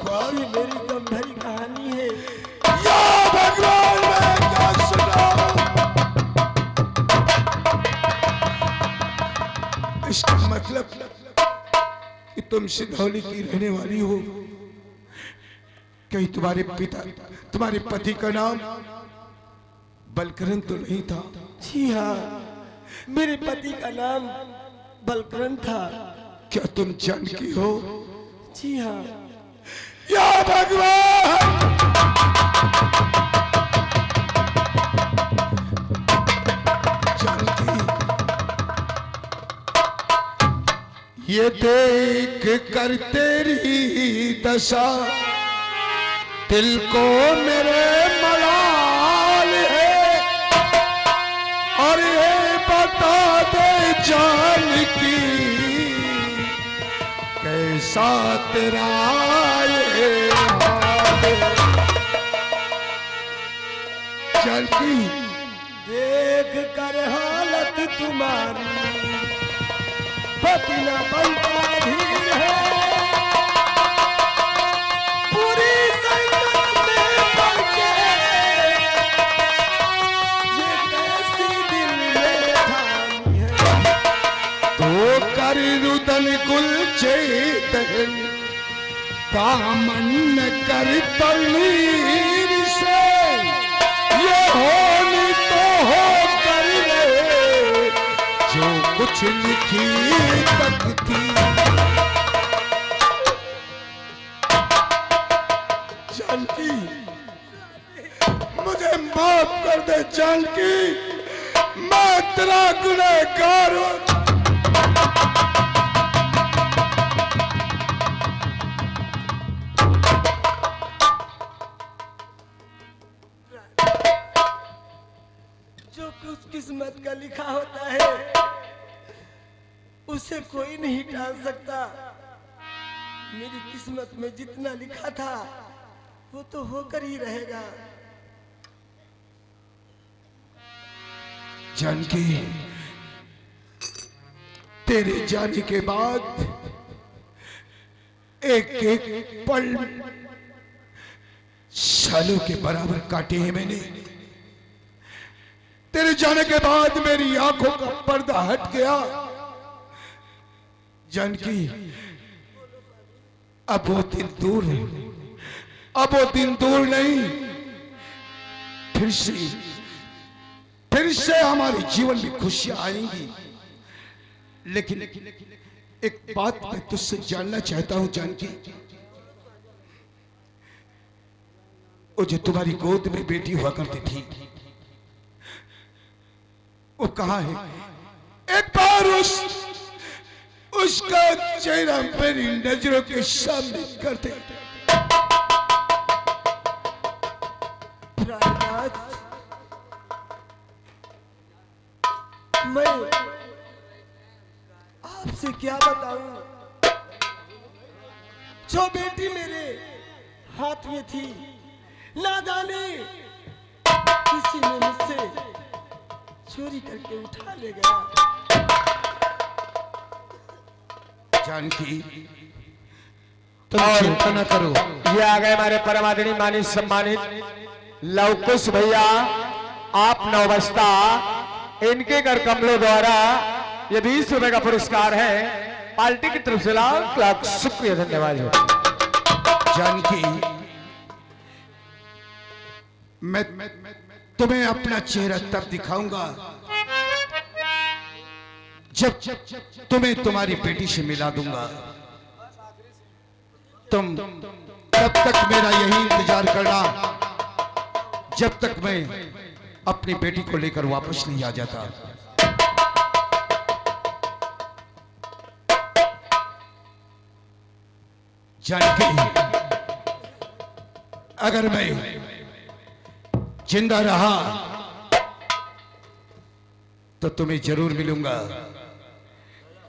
भगवान, ये मेरी गम भरी कहानी है। या भगवान, मैं क्या सुनाऊं? इसका मतलब कि तुम सिधौली की रहने वाली हो। कहीं तुम्हारे पिता, तुम्हारे पति का नाम बलकरण तो नहीं था? जी हाँ, मेरे पति का नाम बलकरण था। क्या तुम जानकी हो? जी हाँ। या भगवान, जानकी, ये देख कर तेरी दशा दिल को मेरे मलाल है। और ये बता दे जानकी, कैसा तेरा ये हाल है? जानकी, देख कर हालत तुम्हारी पति न बनता धीर है। पूरी संगत में पड़ के ये कैसी दिल में ठानी है। तो कर रुदन गुलचेतन दामन कर तलवीर से, ये होनी तो हो कर ले जो कुछ लिखी तकती। जानकी, मुझे माफ कर दे जानकी, मैं तेरा गुनहगार हूं। जो कुछ किस्मत का लिखा होता है उसे कोई नहीं टाल सकता। मेरी किस्मत में जितना लिखा था वो तो होकर ही रहेगा। जानकी, तेरे जाने के बाद एक एक पल सालों के बराबर काटे हैं मैंने। तेरे जाने के बाद मेरी आंखों का पर्दा हट गया। जानकी, अब वो दिन दूर है, अब वो दिन दूर नहीं। फिर से हमारे जीवन में खुशियां आएंगी। लेकिन एक बात मैं तुझसे जानना चाहता हूं जानकी, वो जो तुम्हारी गोद में बेटी हुआ करती थी वो कहां है? एक बार उसका चेहरा मेरी नजरों के सामने कर दे। राजराज, मैं आपसे क्या बताऊं? जो बेटी मेरे हाथ में थी, ना जाने किसी ने मुझसे चोरी करके उठा ले गया। जानकी, तुम चिंता न करो। ये आ गए हमारे परम आदरणीय माननीय सम्मानित लवकुश भैया, आप नवबस्ता, इनके कर कमलों द्वारा ये 20 रुपए का पुरस्कार है। पार्टी की तरफ से लाख लाख शुक्रिया, धन्यवाद। जानकी, मैं तुम्हें अपना चेहरा तब दिखाऊंगा जब तुम्हें तुम्हारी बेटी से मिला दूंगा। तुम तब तक मेरा यही इंतजार करना जब तक मैं अपनी बेटी को लेकर वापस नहीं आ जाता। जानकी, अगर मैं जिंदा रहा तो तुम्हें जरूर मिलूंगा,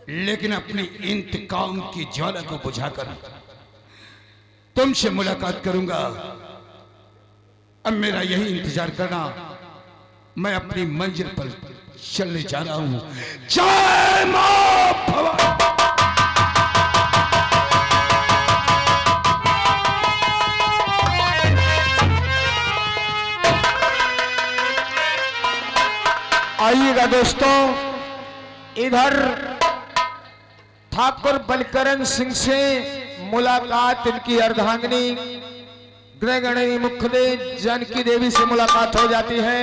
लेकिन अपनी इंतकाम की ज्वाला को बुझाकर तुमसे मुलाकात करूंगा। अब मेरा यही इंतजार करना, मैं अपनी मंजिल पर चलने जा रहा हूं। जय मां भवानी। आइएगा दोस्तों, इधर ठाकुर बलकरण सिंह से मुलाकात, इनकी अर्धांगिनी गृहगणी मुखदे जानकी देवी से मुलाकात हो जाती है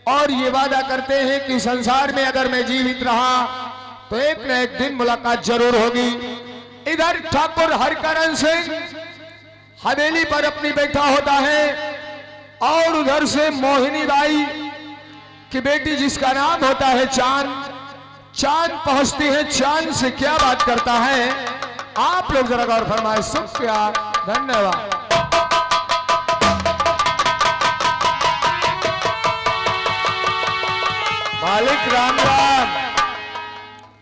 और ये वादा करते हैं कि संसार में अगर मैं जीवित रहा तो एक न एक दिन मुलाकात जरूर होगी। इधर ठाकुर हरिकरण सिंह हवेली पर अपनी बैठा होता है और उधर से मोहिनी बाई की बेटी जिसका नाम होता है चांद, चांद पहुंचती है। चांद से क्या बात करता है आप लोग जरा गौर फरमाए। शुक्रिया, धन्यवाद। मालिक राम राम।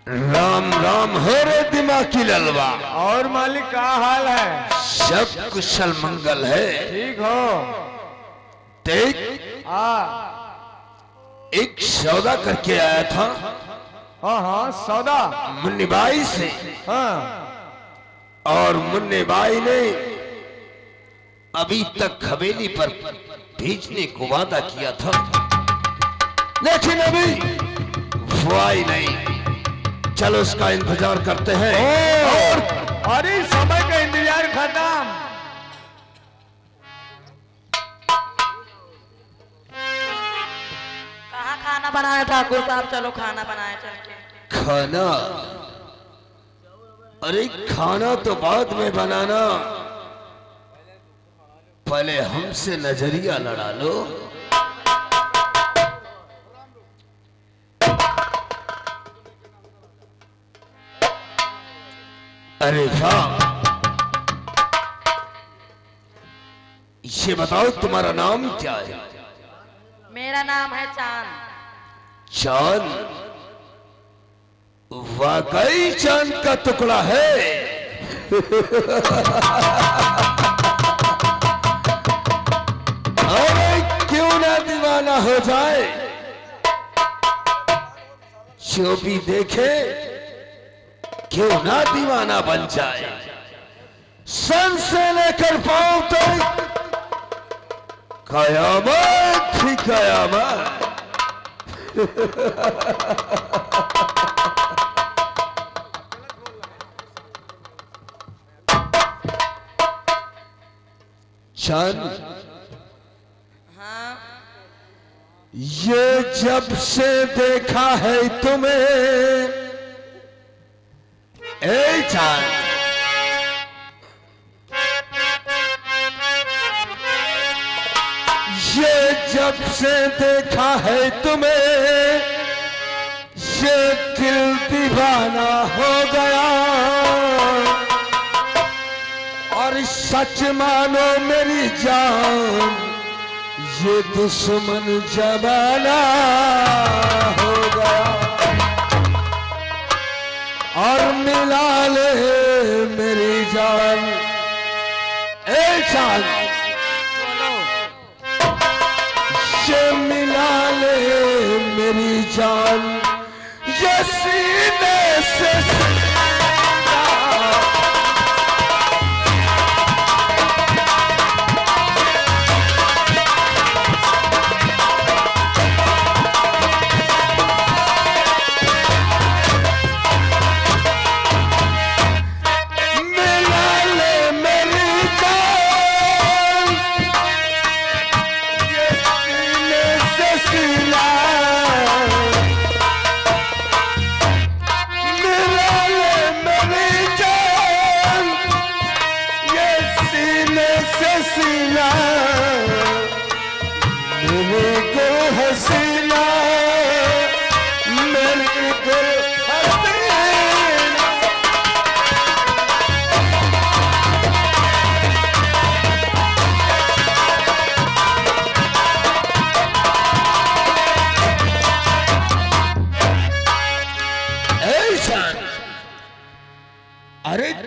राम राम हो रे दिमाग की ललवा। और मालिक का हाल है? सब कुशल मंगल है। ठीक हो? देख, एक सौदा करके आया था। हाँ, सौदा मुन्नी बाई से। हाँ। और मुन्नी बाई ने अभी तक हवेली पर भेजने को वादा किया था, लेकिन अभी वो आई नहीं। चलो उसका इंतजार करते हैं। और अरे समय का इंतजार खत्म। कहाँ खाना बनाया ठाकुर साहब? चलो खाना बनाया चल के। खाना? अरे खाना तो बाद में बनाना, पहले हमसे नजरिया लड़ा लो। अरे वाह, ये बताओ तुम्हारा नाम क्या है? मेरा नाम है चांद। चांद? वाकई चांद का टुकड़ा है। अरे क्यों ना दीवाना हो जाए, जो भी देखे क्यों ना दीवाना बन जाए। सन से लेकर पांव तक कयामत ही कयामत। चांद, हाँ? ये जब से देखा है तुम्हें, ए चांद, ये जब से देखा है तुम्हें, ये दिल दीवाना हो गया। और सच मानो मेरी जान, ये दुश्मन जमाना हो गया। और मिला ले मेरी जान, ए जान, ये मिला ले मेरी जान, ये सीने से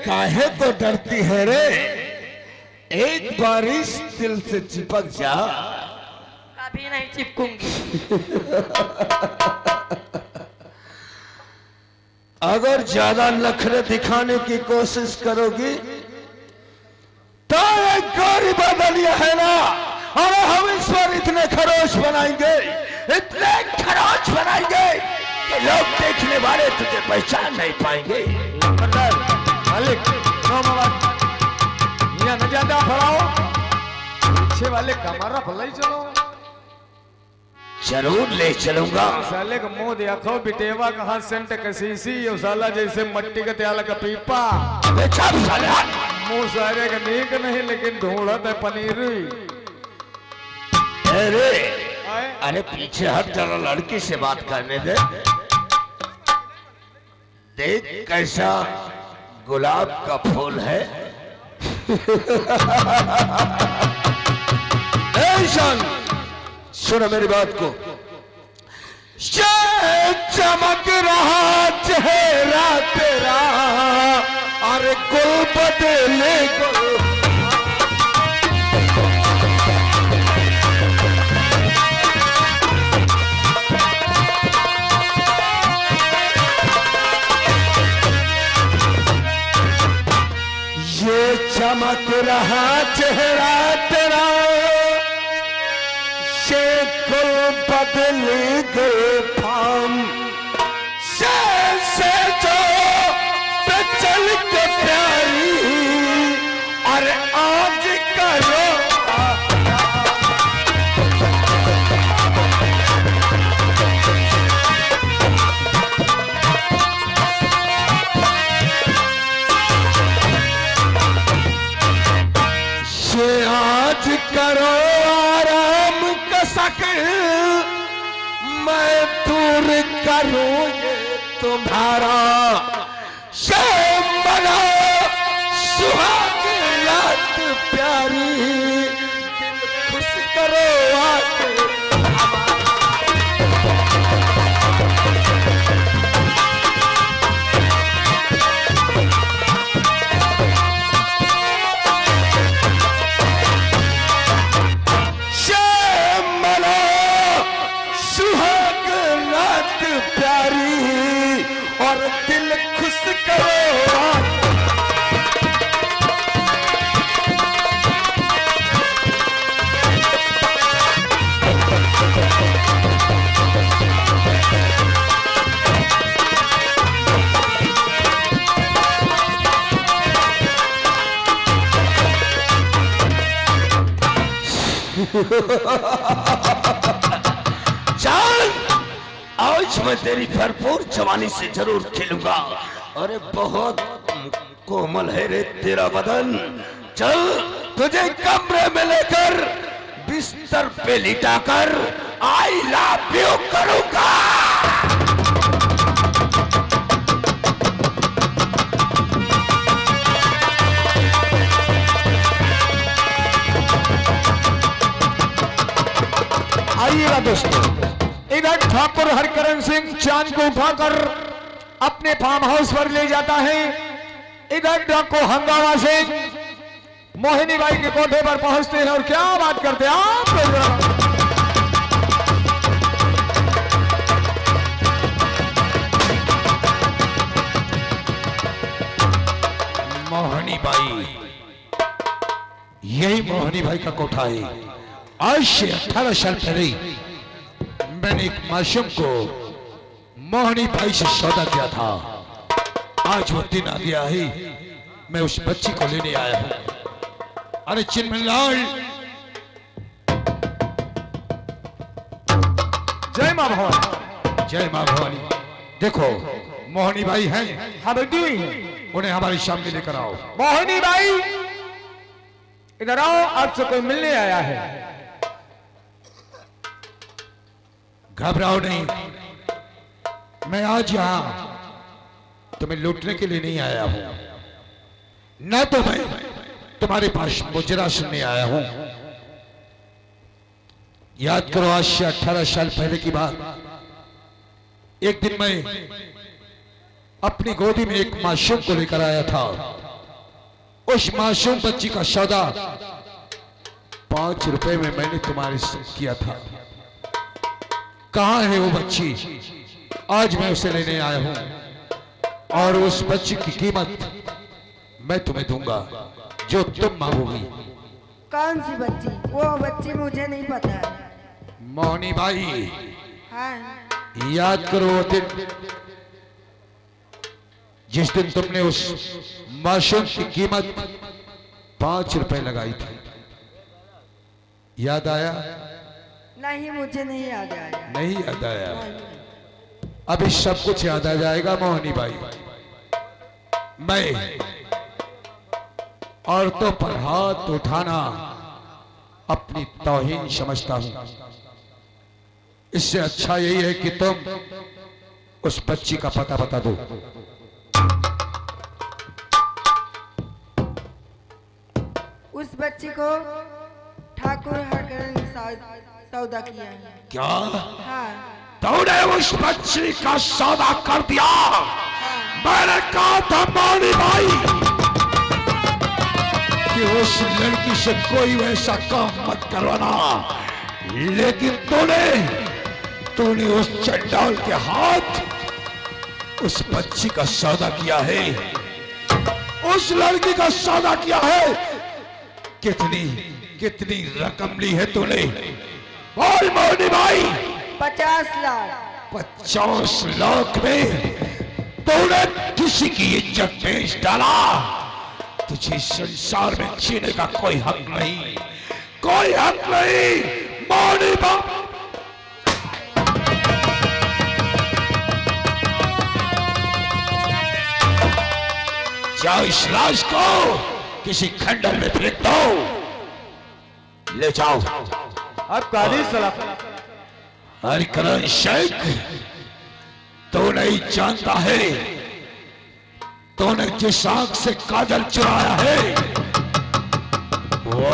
काहे तो डरती है रे? एक बार इस दिल से चिपक जा। कभी नहीं चिपकूंगी। अगर ज्यादा नखरे दिखाने की कोशिश करोगी तो एक गौरी बदलिया है ना, और हम इस पर इतने खरोच बनाएंगे, इतने खरोच जाएंगे कि लोग देखने वाले तुझे पहचान नहीं पाएंगे। लंबरदार मालिक नो मत यहाँ न ज्यादा फड़ाओ, पीछे वाले कमरा फलाई चलो। जरूर ले चलूंगा। साले का मुंह देखो बिटेवा कहाँ सेंट कसीसी और साला जैसे मट्टी का त्याला का पीपा। अबे चल साला। मुंह सारे का नीक नहीं लेकिन ढूंढत है पनीर। अरे पीछे हट जरा, लड़की से बात करने दे। देख कैसा गुलाब का फूल है। सुनो मेरी बात को। चमक रहा चेहरा तेरा, अरे गुल बदले गुल। ये चमक रहा चेहरा तेरा, से गुल बदले गए फाम से जो पे चल के प्यारी, और आज करो ये आज करो आराम का शक्ल, मैं दूर करूं ये तुम्हारा बना सुहाग रात प्यारी, दिल खुश करो आके। और दिल खुश करो। चल आज मैं तेरी भरपूर जवानी से जरूर खेलूंगा। अरे बहुत कोमल है रे तेरा बदन। चल तुझे कमरे में लेकर बिस्तर पे लिटाकर आई लव यू करूंगा। आइएगा दोस्तों, इधर ठाकुर हरकरण सिंह चांद को उठाकर अपने फार्म हाउस पर ले जाता है। इधर डाको हंगामा से मोहिनी बाई के कोठे पर पहुंचते हैं और क्या बात करते हैं आप। मोहिनी बाई, यही मोहिनी बाई का कोठा है। आज से 18 साल पहले मैंने एक मासूम को मोहिनी बाई से सौदा किया था। आज वो दिन आ गया है, मैं उस बच्ची को लेने आया हूं। अरे चिन्मयलाल, जय मां भवानी। जय मां भवानी। देखो मोहिनी बाई हैं, हाँ बेटी, उन्हें हमारे सामने लेकर आओ। मोहिनी बाई इधर आओ, आपसे कोई मिलने आया है। घबराओ नहीं, मैं आज यहां तुम्हें लूटने के लिए नहीं आया हूं, न तो मैं तुम्हारे पास मुजरा सुनने आया हूं। याद करो आज से 18 साल पहले की बात। एक दिन मैं अपनी गोदी में एक मासूम को लेकर आया था। उस मासूम बच्ची का सौदा 5 रुपए में मैंने तुम्हारे से किया था। कहां है वो बच्ची? आज मैं उसे लेने आया हूं और उस बच्ची की कीमत मैं तुम्हें दूंगा जो तुम मांगोगी। कौन सी बच्ची? वो बच्ची मुझे नहीं पता है। मोहिनी बाई, हाँ याद करो वो दिन जिस दिन तुमने उस मासूम की कीमत 5 रुपए लगाई थी। याद आया? नहीं, मुझे नहीं याद आया। नहीं याद आया? अभी सब कुछ याद आ जाएगा मोहनी भाई। मैं औरतों पर हाथ उठाना अपनी तौहीन समझता हूं। इससे अच्छा यही है कि तुम उस बच्ची का पता बता दो। उस बच्ची को ठाकुर हरकरण ने सौदा किया है। क्या हाँ, तूने उस बच्ची का सौदा कर दिया? मैंने कहा था मोहनी भाई कि उस लड़की से कोई वैसा काम मत करवाना, लेकिन तूने उस चंडाल के हाथ उस बच्ची का सौदा किया है, उस लड़की का सौदा किया है। कितनी रकम ली है तूने? बोल मोहनी भाई। 50 लाख। 50 लाख में तूने किसी की इज्जत बेच डाला। तुझे संसार में जीने का कोई हक नहीं, कोई हक नहीं मोहनी भाई। जाओ इस लाश को किसी खंडर में फेंक दो। ले जाओ। अब कादी सलाम। हरकरण शेख, तो नहीं जानता है तूने जिस आंख से काजल चुराया है वो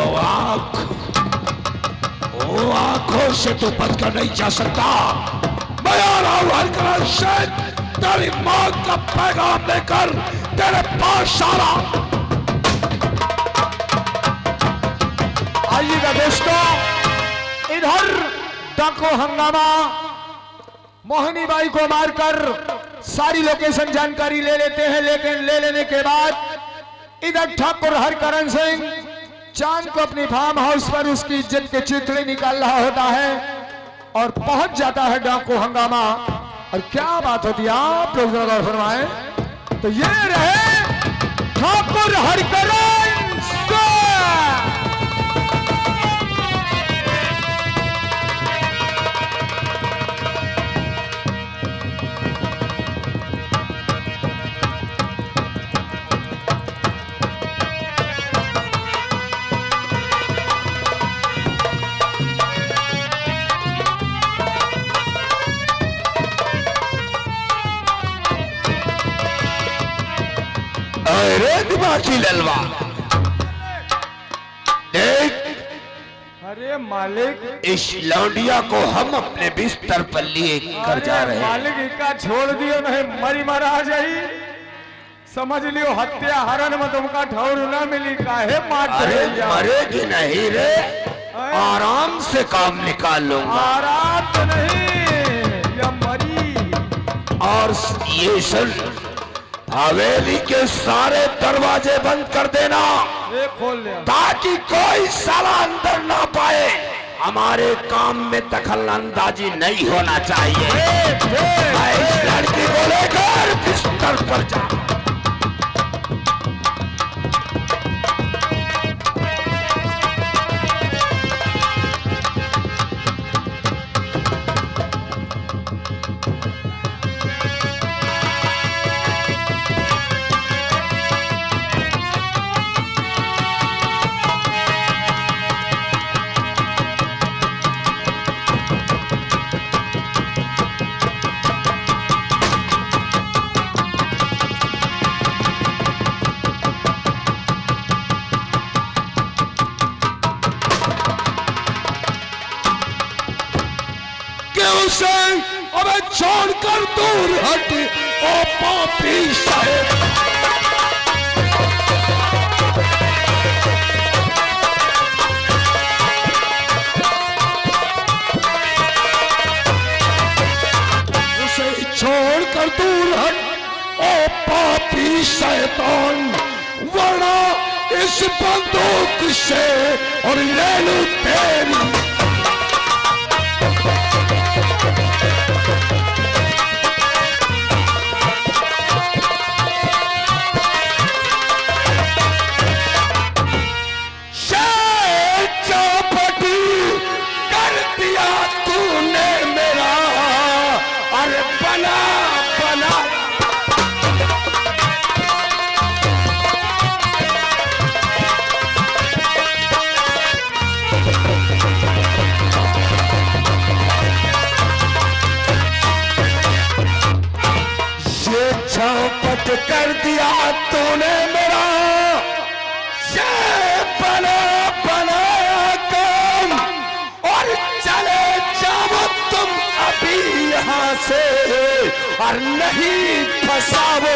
आंखों से तो बचकर नहीं जा सकता। मैं आ रहा हूं हरकरण शेख, तेरी मौत का पैगाम लेकर तेरे पास आ रहा। आइएगा दोस्तों, इधर डाको हंगामा मोहनी बाई को मारकर सारी लोकेशन जानकारी ले लेते हैं, लेकिन ले लेने के बाद इधर ठाकुर हरकरण सिंह चांद को अपनी फार्म हाउस पर उसकी इज्जत के चितड़े निकाल रहा होता है और पहुंच जाता है डाको हंगामा। और क्या बात होती है, आप लोग जरा गौर फरमाएं। तो ये रहे ठाकुर हरकरण सिंह। अरे दिमागी ललवा, देख अरे मालिक, इस लौंडिया को हम अपने बिस्तर पर लिए कर जा रहे हैं। मालिक इका छोड़ दियो नहीं, मरी मरा जाई। समझ लियो हत्या हरण में तुमका ठौर न मिली, काहे मार अरे मरेगी नहीं रे, आराम से काम निकाल लूंगा। आराम तो नहीं, या मरी। और ये सुन, हवेली के सारे दरवाजे बंद कर देना खोल ले, ताकि कोई साला अंदर ना पाए। हमारे काम में दखल अंदाजी नहीं होना चाहिए। मैं इस लड़की को लेकर बिस्तर पर जा। उसे अबे छोड़कर दूर हट, ओ पापी साहेब। उसे छोड़कर दूर हट, ओ पापी शैतान, वरना इस बंदूक से और ले लूं तेरी। और नहीं फसाओ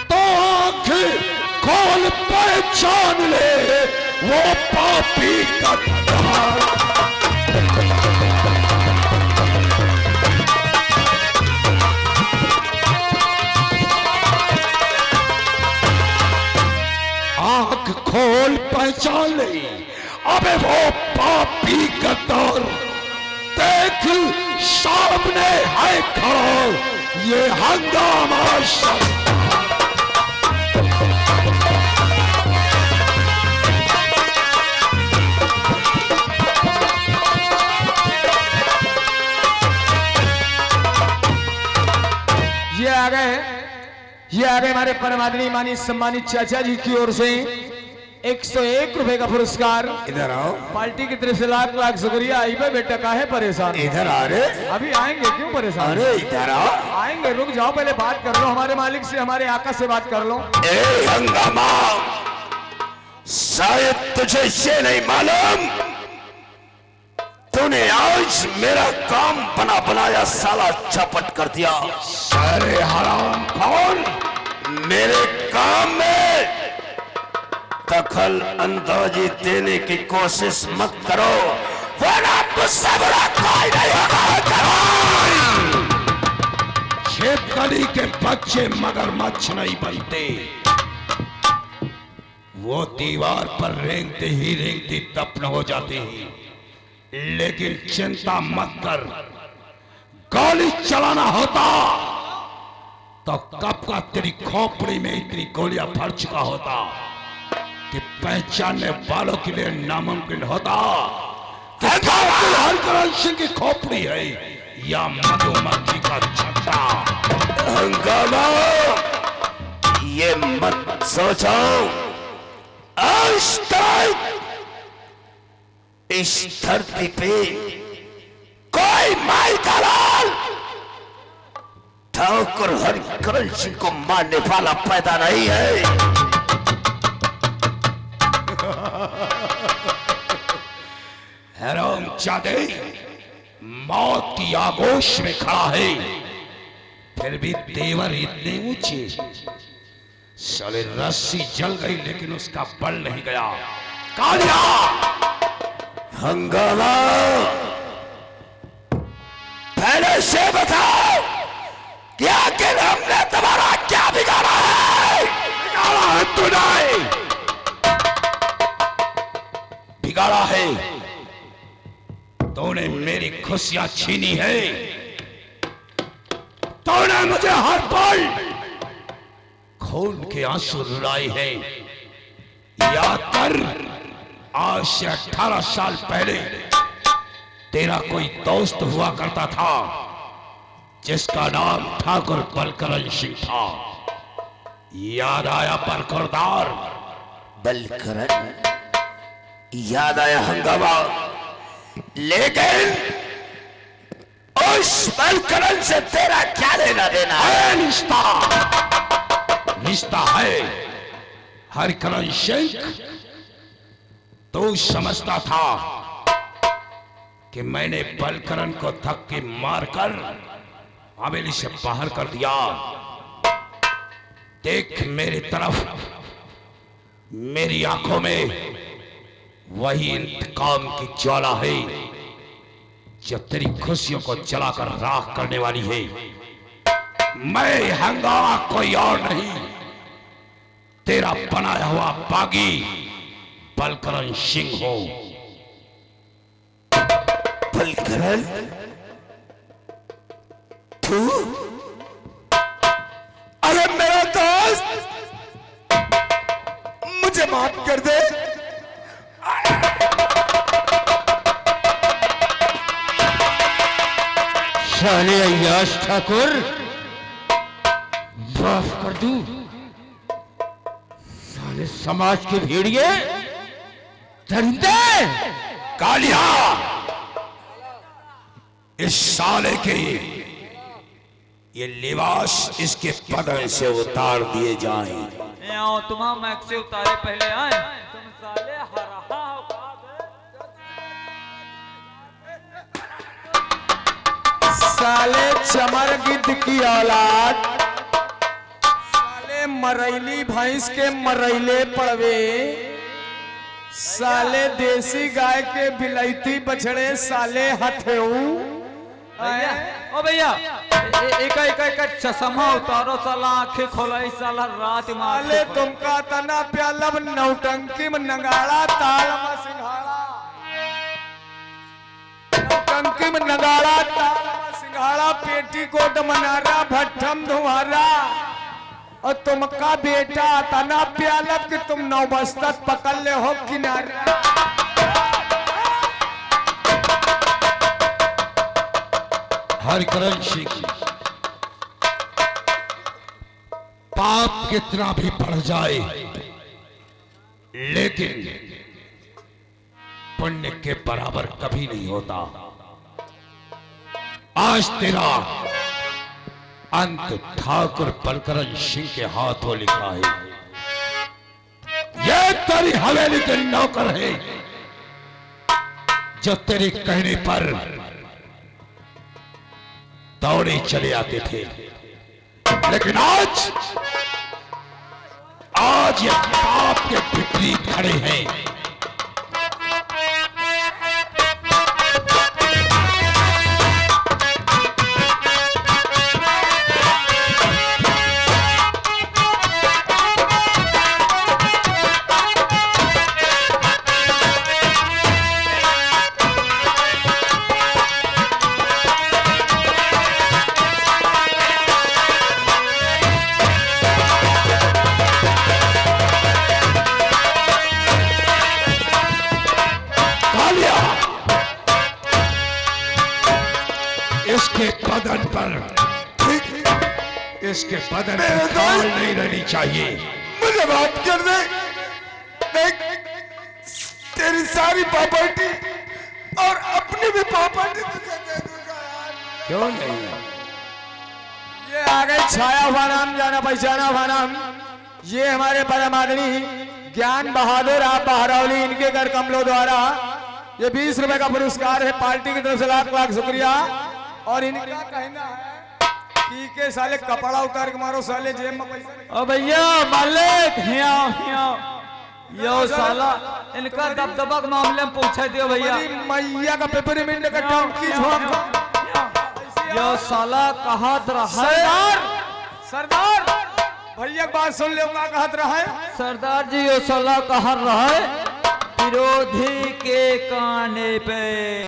तो आंख खोल पहचान ले वो पापी गद्दार। आंख खोल पहचान ले अबे वो पापी गद्दार। देख सामने है खड़ा ये हंगामा शब्द। ये आ गए हमारे परम आदरणीय माननीय सम्मानित चाचा जी की ओर से 101 रुपए का पुरस्कार। इधर आओ। पार्टी की तरफ से लाख लाख शुक्रिया। आई पे बेटा काहे परेशान? इधर आ रे। अभी आएंगे, क्यों परेशान? अरे इधर आओ। आएंगे, रुक जाओ, पहले बात कर लो हमारे मालिक से, हमारे आका से बात कर लो। ए हंगामा, शायद तुझे ये नहीं मालूम तूने आज मेरा काम बना बनाया साला चौपट कर दिया। सारे हराम कौन मेरे काम में दखल अंदाजी देने की कोशिश मत करो, वरना मुझसे बड़ा कोई नहीं होगा। छेपकली के बच्चे मगरमच्छ नहीं बनते। वो दीवार पर रेंगते ही रेंगते दफन हो जाते हैं। लेकिन चिंता मत कर, गोली चलाना होता तो कब का तेरी खोपड़ी में इतनी गोलियां भर चुका होता कि पहचानने वालों के लिए नामुमकिन होता कि हरकरण सिंह की खोपड़ी है या मधुमक्खी का छत्ता। हंगामा, ये मत सोचो आज तक इस धरती पे कोई माई का लाल ठाकुर हरिकरण सिंह को मारने वाला पैदा नहीं है। हैराम जादे मौत की आगोश में खड़ा है, फिर भी तेवर इतने ऊंचे। साले रस्सी जल गई लेकिन उसका बल नहीं गया। कालिया, हंगामा, पहले से बताओ कि आखिर हमने तुम्हारा क्या बिगाड़ा है? बिगाड़ा है तूने, बिगाड़ा है तूने मेरी खुशियां छीनी है। तूने मुझे हर पल खून के आंसू रुलाए हैं। याद कर, आज से 18 साल पहले तेरा कोई दोस्त हुआ करता था जिसका नाम ठाकुर बलकरण सिंह था। याद आया बलकरदार? बलकरण याद आया हंगामा, लेकिन उस बलकरण से तेरा क्या लेना देना है? रिश्ता, रिश्ता है हरिकरण सिंह। तो समझता था कि मैंने बलकरण को धक्के मारकर हवेली से बाहर कर दिया। देख मेरी तरफ, मेरी आंखों में वही इंतकाम की ज्वाला है जो तेरी खुशियों को जलाकर राख करने वाली है। मैं हंगामा कोई और नहीं, तेरा बनाया हुआ बागी बलकरण सिंह हो। बलकरण, तू? अरे मेरा दोस्त, मुझे माफ कर दे। साले अय्याश ठाकुर, माफ कर दूं? साले समाज के भेड़िए, दरिंदे। कालिया, इस साले के ये लिबास इसके बदन से उतार दिए जाएं। आओ तुम मैक से उतारे पहले आए तुम साले हरा साले चमर गिद्ध की औलाद, साले मरैली भैंस के मरैले पड़वे, साले देसी गाय के बिलैती बछड़े, साले हथेऊ। भैया ओ भैया एक एक चश्मा उतारो साला आंखें खोलाई साला रात में साले तुमका तना प्यालब नौटंकी में नगाड़ा ताल में सिंघाड़ा, नौटंकी में नगाड़ा ताल में सिंघाड़ा, पेटी कोट मनारा भट्ठम धुआरा, और तुमका बेटा तना प्यालब कि तुम नौबस्तक पकड़ ले हो किनारा। हरिकरण सिंह, पाप कितना भी बढ़ जाए लेकिन पुण्य के बराबर कभी नहीं होता। आज तेरा अंत ठाकुर बलकरण सिंह के हाथों लिखा है। ये तेरी हवेली के नौकर है जो तेरे कहने पर दौड़े चले आते थे, लेकिन आज ये पाप के विपरीत खड़े हैं। इसके बदन पर खाल नहीं रहनी चाहिए। मुझे बात कर दे, देख तेरी सारी प्रॉपर्टी और अपनी भी प्रॉपर्टी तुझे दे दूंगा यार। क्यों नहीं? ये आ गए छाया हुआ नाम, जाना पहचाना हुआ नाम। ये हमारे परम आदरणीय ज्ञान बहादुर आप बहरौली, इनके घर कमलों द्वारा ये 20 रुपए का पुरस्कार है। पार्टी की तरफ से लाख लाख शुक्रिया। और इनका कहना है कि के साले कपड़ा उतार के मारो, साले जेब में पैसा। ओ भैया मालिक यो साला इनका दबदबा के मामले में पूछे दियो भैया। मैया का पेपरमिंट का टंकी झोंक। यो साला कहत रहा सरदार, सरदार भैया बात सुन ले, का कहत रहा है सरदार जी। यो साला कह रहा है विरोधी के काने पे